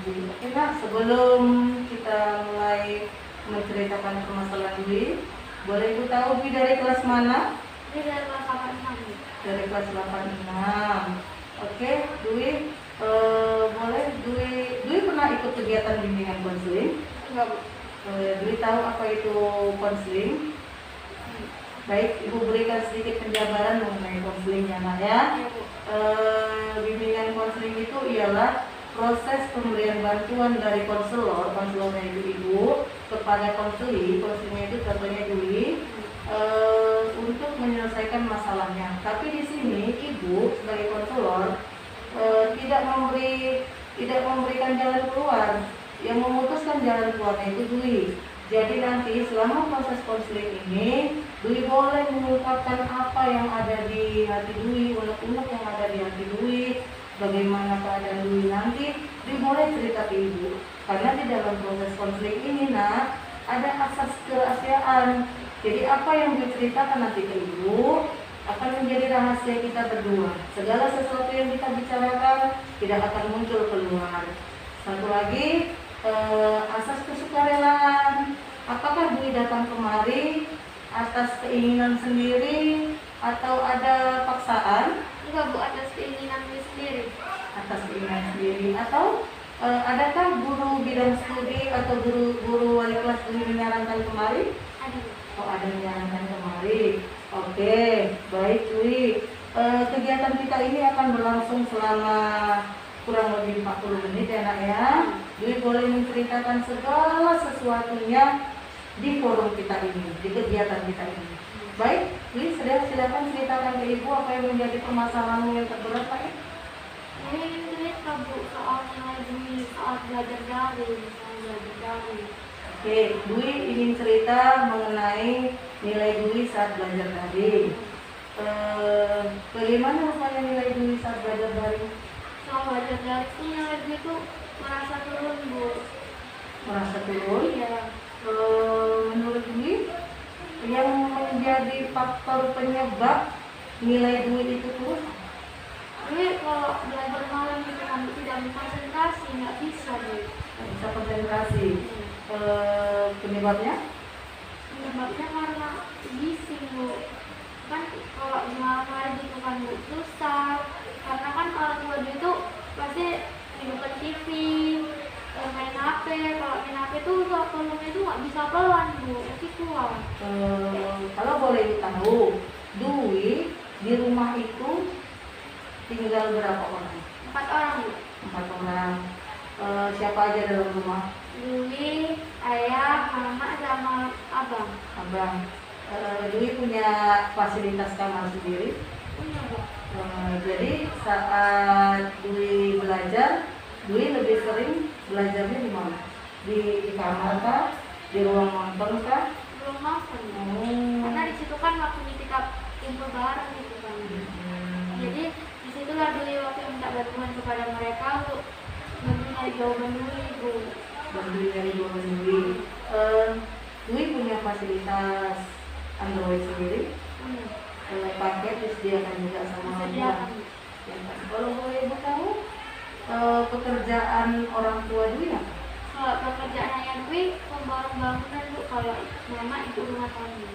Oke Nak, sebelum kita mulai menceritakan permasalahan Dwi, boleh Ibu tahu Dwi dari kelas mana? Ini dari kelas 86. Dari kelas 86. Oke, Dwi, boleh Dwi pernah ikut kegiatan bimbingan konseling? Enggak, Bu. Dwi tahu apa itu konseling? Baik, Ibu berikan sedikit penjabaran mengenai konselingnya, Nak ya. Iya, Bu. Bimbingan konseling itu ialah proses pemberian bantuan dari konselornya itu Ibu kepada konseli, konselingnya itu contohnya Dwi, untuk menyelesaikan masalahnya. Tapi di sini Ibu sebagai konselor tidak memberikan jalan keluar. Yang memutuskan jalan keluarnya itu Dwi. Jadi nanti selama proses konseling ini Dwi boleh mengungkapkan apa yang ada di hati Dwi, unek-unek yang ada di hati Dwi, bagaimana keadaan Dwi nanti, Dwi boleh cerita ke Ibu. Karena di dalam proses konseling ini Nak, ada asas kerahasiaan. Jadi apa yang Dwi ceritakan nanti ke Ibu akan menjadi rahasia kita berdua. Segala sesuatu yang kita bicarakan tidak akan muncul keluar. Satu lagi, asas kesukarelaan. Apakah Dwi datang kemari atas keinginan sendiri atau ada paksaan? Enggak, Bu, atas keinginan Dwi sendiri. Atas keinginan sendiri. Atau adakah guru bidang studi atau guru wali kelas Dwi menyarankan kemari? Ada, Bu. Oh, ada menyarankan kemari. Oke, baik Dwi. Kegiatan kita ini akan berlangsung selama kurang lebih 40 menit ya Nak ya. Dwi boleh menceritakan segala sesuatunya di forum kita ini, di kegiatan kita ini. Baik, Dwi silakan ceritakan ke Ibu apa yang menjadi permasalahanmu yang terberat Pak. Ini cerita, Bu, soal nilai Dwi saat belajar daring. Oke, Dwi ingin cerita mengenai nilai Dwi saat belajar daring. Bagaimana rupanya nilai Dwi saat belajar daring? Soal belajar daring itu nilai Dwi itu merasa turun, Bu. Merasa turun? Iya. Menurut Dwi, yang menjadi faktor penyebab nilai Dwi itu turun? Dwi kalau belajar malam itu kan tidak konsentrasi, nggak bisa, Bu. Nggak bisa konsentrasi. Penyebabnya? Penyebabnya karena bising, Bu. Kan kalau di malam hari gitu kan, Bu, susah. Karena kan orang tua Dwi itu pasti hidupkan TV, main HP. Kalau main HP tuh volumenya itu nggak bisa pelan, Bu, pasti kuat. Kalau boleh tahu, Dwi di rumah itu tinggal berapa orang? 4 orang, Bu. 4 orang. Siapa aja dalam rumah? Dwi, ayah, mama, sama abang. Abang. Dwi punya fasilitas kamar sendiri. Punya, Bu. Jadi saat Dwi belajar, Dwi lebih sering belajarnya di mana? Di kamar kah? Di ruang nonton kah? Belum makan, Bu. Karena di situ kan waktunya kita kumpul bareng gitu kan. Jadi disitulah Dwi waktu minta bantuan kepada mereka untuk mencari jawaban Dwi, Bu. Bantu dari jawaban Dwi. Dwi punya fasilitas Android sendiri. Paket disediakan juga sama orang tua. Ya, kalau boleh Ibu tahu, pekerjaan orang tua Dwi apa? Kalau pekerjaan ayah Dwi pemborong bangunan, Bu. Kalau mama ibu rumah tangga.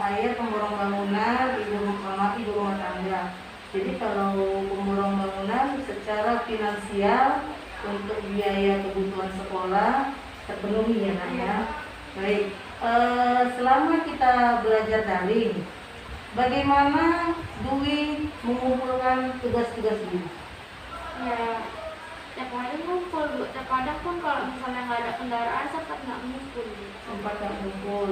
Ayah pemborong bangunan, ibu rumah tangga. Jadi kalau pemborong bangunan secara finansial untuk biaya kebutuhan sekolah terpenuhi ya Nak ya. Baik, selama kita belajar daring, bagaimana Dwi mengumpulkan tugas-tugas Dwi? Ya, tiap hari ngumpul, Bu. Terkadang pun kalau misalnya nggak ada kendaraan sempat nggak ngumpul, Bu. Sempat nggak ngumpul.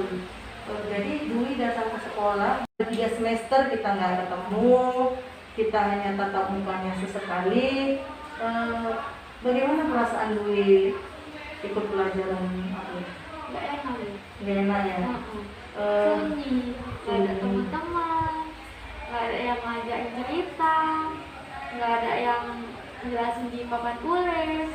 Jadi Dwi datang ke sekolah 3 semester kita nggak ketemu, kita hanya tatap mukanya sesekali. Bagaimana perasaan Dwi ikut pelajaran apa? Nggak enak, Bu. Nggak enak ya? Sunyi, nggak ada teman-teman, nggak ada yang ngajakin cerita, nggak ada yang jelasin di papan tulis.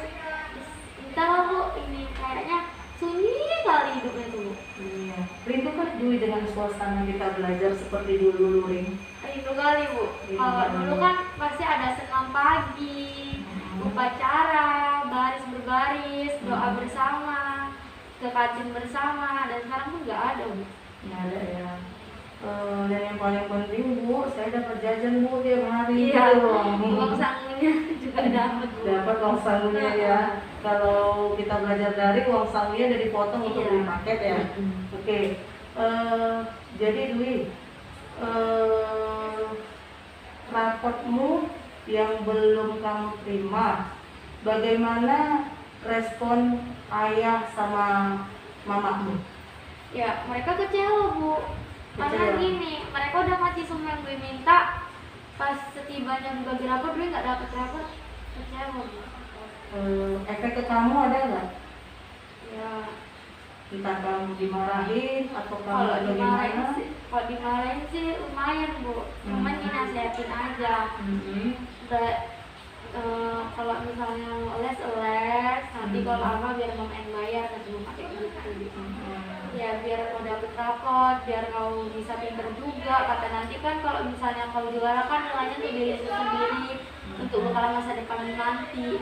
Entah lah, Bu, ini kayaknya sunyi kali hidupnya tuh, Bu. Iya. Rindu kan Dwi dengan suasana kita belajar seperti dulu, Ring? Rindu kali, Bu. Kalau dulu kan pasti ada senam pagi, upacara, ke kantin bersama, dan sekarang pun nggak ada Bu. Nggak ada ya. Dan yang paling penting Bu, saya dapat jajan Bu tiap hari. Iya, gitu. uang sangunya juga dapat Bu. Dapat uang sangunya ya. Kalau kita belajar dari uang sangunya udah dipotong untuk Iya. beli paket ya. Oke. Jadi Dwi, raportmu yang belum kamu terima, bagaimana respon ayah sama mamamu? Ya, mereka kecewa Bu. Karena Kecewa. gini, mereka udah ngasih semua yang gue minta, pas setibanya bagi rapor gue nggak dapet rapor, kecewa Bu. Efek ke kamu ada nggak? Ya, Entah kamu dimarahin atau kamu kalau dimarahin bagaimana? sih, lumayan Bu. Cuman dinasehatin aja. Kayak kalau misalnya les, nanti kalau apa biar mama yang bayar, nanti gue pakai gitu. Ya biar kau dapet rapot, biar kau bisa pinter juga. Kata nanti kan kalau misalnya kau juara kan nilainya tuh diri sendiri untuk bekal masa depan nanti.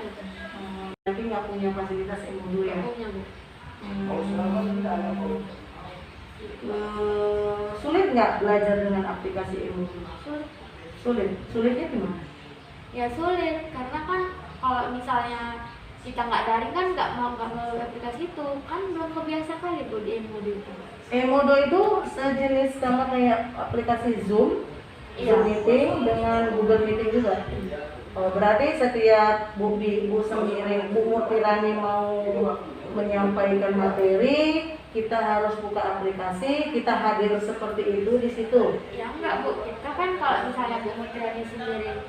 Tapi nggak punya fasilitas MODU ya? Punya Bu. Sulit nggak belajar dengan aplikasi MODU? Sulit. Sulitnya gimana? Ya sulit karena kan kalau misalnya kita nggak daring kan nggak melalui aplikasi itu kan belum kebiasa kali Bu di MOD itu. MODU itu sejenis sama kayak aplikasi Zoom, Iya. Zoom Meeting dengan Google Meeting juga. Oh, berarti setiap Bu sendiri, Bu Murtirani mau menyampaikan materi, kita harus buka aplikasi, kita hadir seperti itu di situ. Ya enggak Bu, kita kan kalau misalnya Bu Mutirani sendiri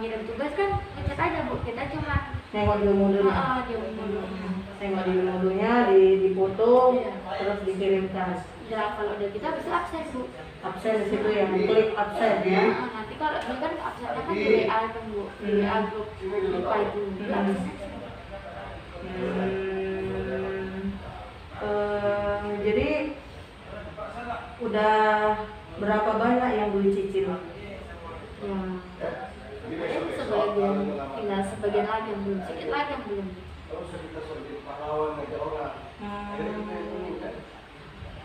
ngirim tugas kan ngecek aja Bu, kita cuma Nengok di modunya. dia dulu. Nengok di modunya, dipoto, Iya. terus dikirimkan. Ya kalau udah kita bisa absen Bu. Absen di situ yang klik absen ya. Nanti kalau ini kan absennya kan di WA kan Bu, di WA grup lupa itu. Di absen. Jadi udah berapa banyak yang beli cicil? Ya, sebagian, tinggal sebagian lagi yang belum, sedikit lagi yang belum.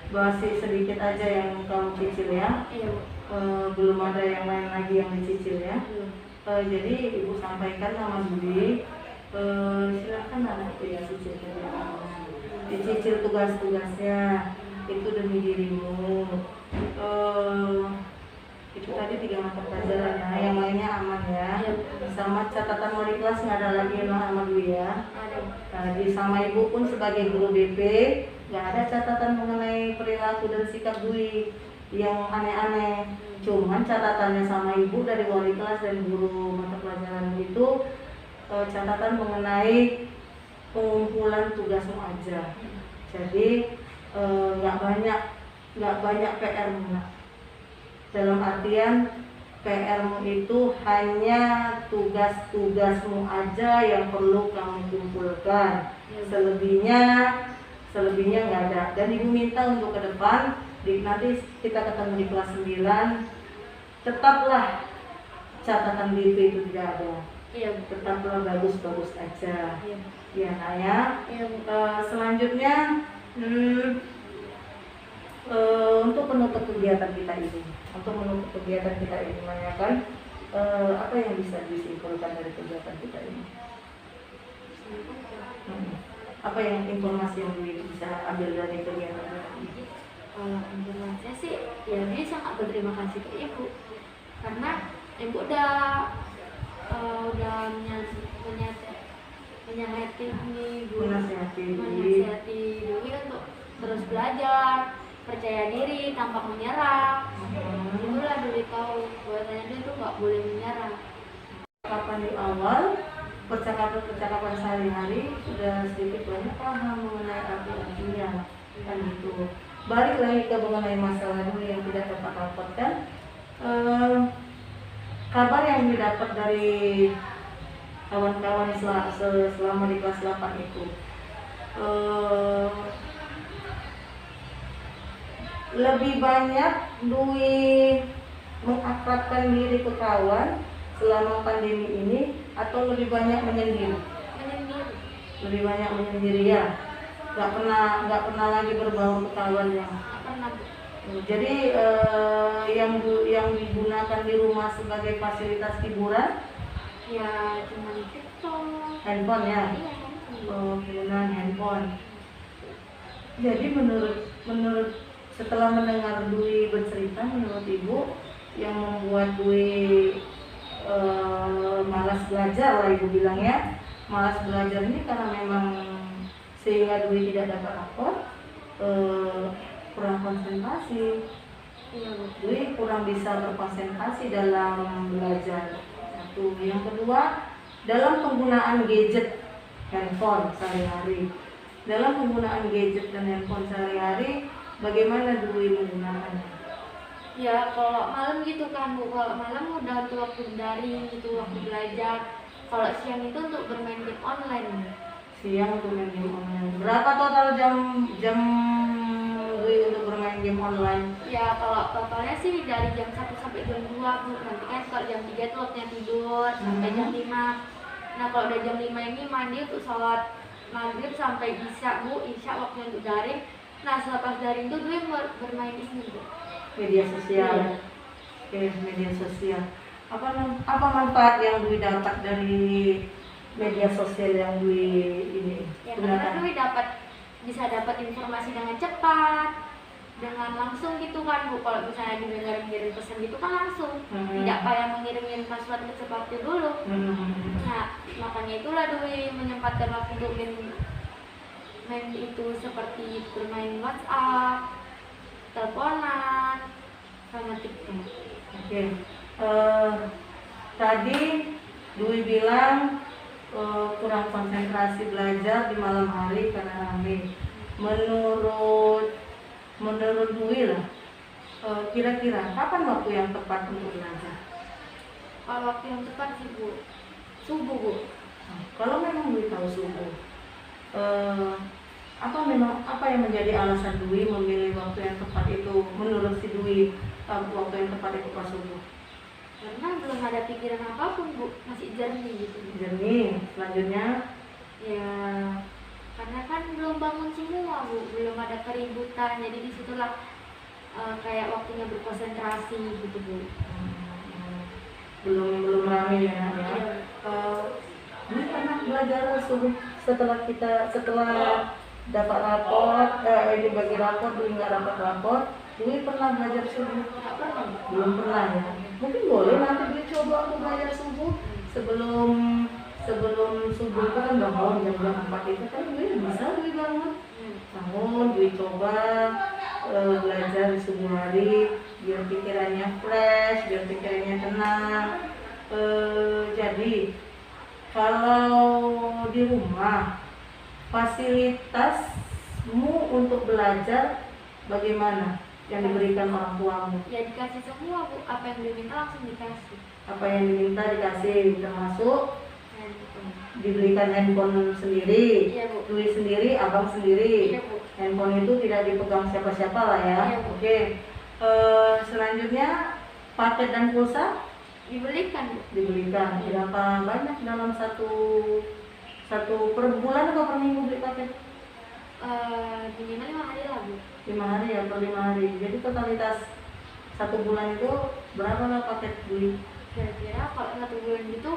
Masih sedikit aja yang kamu cicil ya. Iya Bu. Belum ada yang lain lagi yang dicicil ya. Belum. Jadi ibu sampaikan sama Budi, silakan anak itu ya dicicil tugas-tugasnya itu demi dirimu. Itu tadi 3 mata pelajaran ya, yang lainnya aman ya. Sama catatan wali kelas nggak ada lagi yang sama Dwi ya. Ada. Tadi sama ibu pun sebagai guru BP nggak ada catatan mengenai perilaku dan sikap Dwi yang aneh-aneh. Cuman catatannya sama ibu dari wali kelas dan guru mata pelajaran itu catatan mengenai pengumpulan tugasmu aja. Jadi nggak banyak PR-mu. Dalam artian PR-mu itu hanya tugas-tugasmu aja yang perlu kamu kumpulkan. Selebihnya nggak ada. Dan ibu minta untuk ke depan, nanti kita ketemu di kelas 9, tetaplah catatan BP itu tidak ada. Iya Bu. Tetaplah bagus-bagus aja. Iya. Ya nak ya. Iya Bu. Selanjutnya untuk menutup kegiatan kita ini, menanyakan apa yang bisa disimpulkan dari kegiatan kita ini? Apa yang informasi yang bisa ambil dari kegiatan kita ini? Kalau informasinya sih, ya dia sangat berterima kasih ke Ibu karena Ibu udah menasehati Dwi untuk terus belajar, percaya diri tanpa menyerah. Itulah Dwi tahu bahwasanya dia itu nggak boleh menyerah. Kapan di awal percakapan sehari-hari sudah sedikit banyak paham mengenai arti-artinya kan gitu. Balik lagi ke mengenai masalah dulu yang tidak dapat dapatkan. Kabar yang didapat dari kawan-kawan selama di kelas 8 itu lebih banyak Dwi mengakrabkan diri ke kawan selama pandemi ini atau lebih banyak menyendiri? Lebih banyak menyendiri ya. nggak pernah lagi berbau ketahuan ya. Nggak pernah Bu. Jadi yang digunakan di rumah sebagai fasilitas hiburan Ya cuma TikTok. handphone ya. Iya handphone. Penggunaan handphone. Jadi menurut setelah mendengar Dwi bercerita, menurut Ibu yang membuat Dwi malas belajar lah Ibu bilang ya, malas belajar ini karena memang sehingga Dwi tidak dapat rapor, kurang konsentrasi. Iya Bu. Dwi kurang bisa berkonsentrasi dalam belajar. Satu. Yang kedua, dalam penggunaan gadget handphone sehari-hari. Dalam penggunaan gadget dan handphone sehari-hari, bagaimana Dwi menggunakannya? Ya kalau malam gitu kan Bu, kalau malam udah untuk waktu daring gitu, waktu belajar. Kalau siang itu untuk bermain game online. Siang untuk main game online. Berapa total jam Dwi untuk bermain game online? Ya kalau totalnya sih dari jam 1 sampai jam 2 Bu. Nanti kan kalau jam 3 tuh waktunya tidur sampai jam 5. Nah kalau udah jam 5 ini mandi untuk sholat maghrib sampai isya Bu. Isya waktunya untuk daring. Nah selepas daring tuh Dwi bermain ini Bu. Media sosial. Iya. Oke, media sosial. Apa manfaat yang Dwi dapat dari media sosial yang Dwi ini Ya karena gunakan? Dwi bisa dapat informasi dengan cepat, dengan langsung gitu kan Bu. Kalau misalnya Dwi ngirim pesan gitu kan langsung, tidak payah mengirim password seperti dulu. Nah makanya itulah Dwi menyempatkan waktu untuk main itu seperti bermain WhatsApp, teleponan, sama TikTok. Oke. Tadi Dwi bilang kurang konsentrasi belajar di malam hari karena rame. Menurut Dwi lah, kira-kira kapan waktu yang tepat untuk belajar? Kalau waktu yang tepat sih Bu, subuh Bu. Nah, kalau memang Dwi tahu subuh, apa yang menjadi alasan Dwi memilih waktu yang tepat itu? Menurut si Dwi, waktu yang tepat itu pas subuh. Karena belum ada pikiran apapun Bu, masih jernih gitu. Jernih. Selanjutnya, Ya karena kan belum bangun semua Bu, belum ada keributan, jadi disitulah kayak waktunya berkonsentrasi gitu Bu. belum rame ya. Iya. Dwi pernah belajar subuh setelah dapat rapor, ini bagi rapor, Dwi nggak dapat rapor. Dwi pernah belajar subuh? Nggak pernah Bu. Belum pernah ya. Mungkin boleh nanti Dwi coba untuk belajar subuh sebelum subuh itu kan bangun jam 4 itu kan Dwi bisa Dwi bangun Dwi coba belajar di subuh hari biar pikirannya fresh, biar pikirannya tenang. Jadi kalau di rumah fasilitasmu untuk belajar bagaimana yang diberikan orang tuamu? Ya dikasih semua Bu, apa yang diminta langsung dikasih. Apa yang diminta dikasih, termasuk Nah, gitu. diberikan handphone sendiri, Iya Bu. Dwi sendiri, abang sendiri. Iya Bu. Handphone itu tidak dipegang siapa-siapa lah ya. Iya, Bu. Oke. Selanjutnya paket dan pulsa Dibelikan Bu. dibelikan. Berapa banyak dalam satu per bulan atau per minggu beli paket? Minimal 5 hari lah Bu. 5 hari ya, per 5 hari. Jadi totalitas satu bulan itu berapa lah paket beli? Kira-kira kalau 1 bulan gitu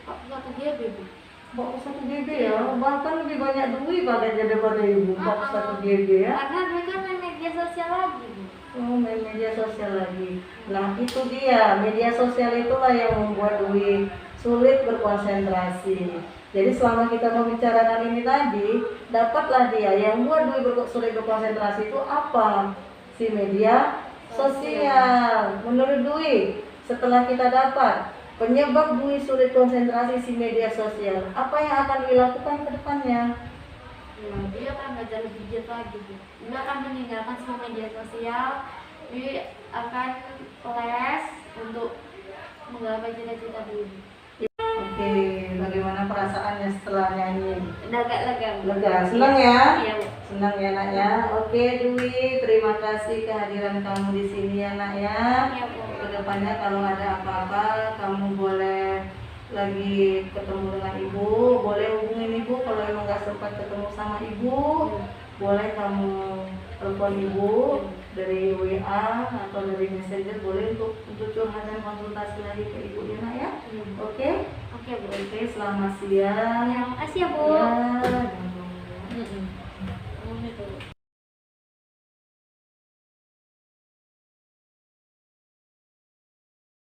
1 GB Bu. Bawa 1 GB ya, bahkan lebih banyak duit paketnya daripada ibu. Bawa 1 GB ya. Karena gue kan main media sosial lagi Bu. Oh, main media sosial lagi. Nah, itu dia. Media sosial itulah yang membuat Dwi sulit berkonsentrasi. Jadi selama kita membicarakan ini tadi, dapatlah dia yang membuat Dwi sulit berkonsentrasi itu apa? Si media sosial. Menurut Dwi, setelah kita dapat penyebab Dwi sulit konsentrasi si media sosial, apa yang akan Dwi lakukan ke depannya? Ya, dia akan belajar lebih giat lagi Bu. Dia akan meninggalkan semua media sosial. Dia akan les untuk menggapai cita-cita dulu. Oke, bagaimana perasaannya setelah nyanyi? Udah agak lega Bu. Lega, senang ya? Iya Bu. Senang ya naknya. Oke Dwi, terima kasih kehadiran kamu di sini ya nak ya. Iya Bu. Kedepannya kalau ada apa-apa kamu boleh lagi ketemu dengan ibu, boleh hubungin ibu kalau emang nggak sempat ketemu sama ibu. boleh kamu telepon ibu dari WA atau dari Messenger, boleh untuk curhat dan konsultasi lagi ke ibu ya nak ya. Oke? Oke Bu. Oke, selamat siang. Ya, makasih ya Bu. Ya, jangan ngomong ya.